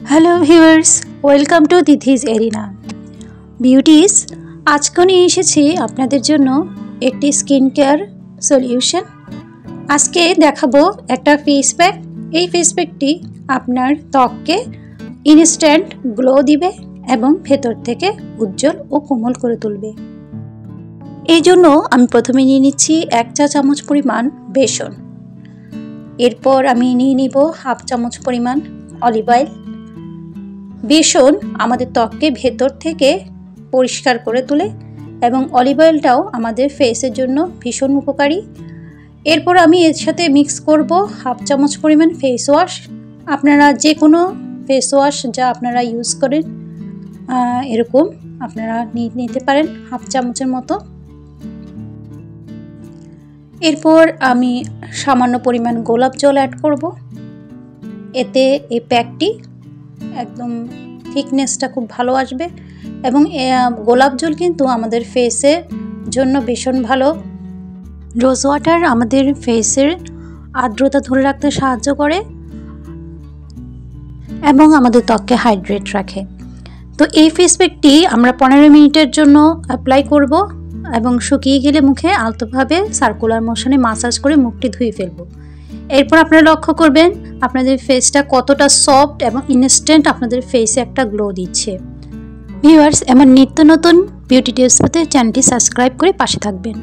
Hello viewers, welcome to তিথিস arena beauties. আজকে নিয়ে এসেছি আপনাদের জন্য একটি স্কিন কেয়ার সলিউশন। আজকে দেখাবো একটা ফেস প্যাক। এই ফেস প্যাকটি আপনার ত্বককে ইনস্ট্যান্ট গ্লো দিবে এবং ভেতর থেকে উজ্জ্বল ও কোমল করে তুলবে। এই জন্য আমি প্রথমে নিয়ে নিচ্ছি 1 চা চামচ পরিমাণ বেসন। এরপর আমি নিয়ে নিব 1/2 চামচ পরিমাণ অলিভ অয়েল। বেসন আমাদের ত্বককে ভেতর থেকে পরিষ্কার করে তোলে এবং অলিভ অয়েলটাও আমাদের ফেসের জন্য ভীষণ উপকারী। এরপর আমি এর সাথে মিক্স করব 1/2 চামচ পরিমাণ ফেস ওয়াশ। আপনারা যে কোনো ফেস ওয়াশ যা আপনারা ইউজ করেন এরকম আপনারা নিতে পারেন 1/2 চামচের মতো। এরপর আমি সামান্য পরিমাণ গোলাপ জল অ্যাড করব। এতে এই প্যাকটি একদম থিকনেসটা খুব ভালো আসবে এবং গোলাপ জল কিন্তু আমাদের ফেসের জন্য ভীষণ ভালো। রোজ ওয়াটার আমাদের ফেসের আর্দ্রতা ধরে রাখতে সাহায্য করে এবং আমাদের ত্বককে হাইড্রেট রাখে। তো এই ফেস প্যাকটি আমরা 15 মিনিটের জন্য অ্যাপ্লাই করব এবং শুকিয়ে গেলে মুখে আলতোভাবে সার্কুলার মোশনে মাসাজ করে মুখটি ধুয়ে ফেলবো। এরপর আপনারা লক্ষ্য করবেন আপনাদের ফেসটা কতটা সফট এবং ইনস্ট্যান্ট আপনাদের ফেসে একটা গ্লো দিচ্ছে। ভিউয়ার্স, এমন নিত্য নতুন বিউটি টিপস পেতে চ্যানেলটি সাবস্ক্রাইব করে পাশে থাকবেন।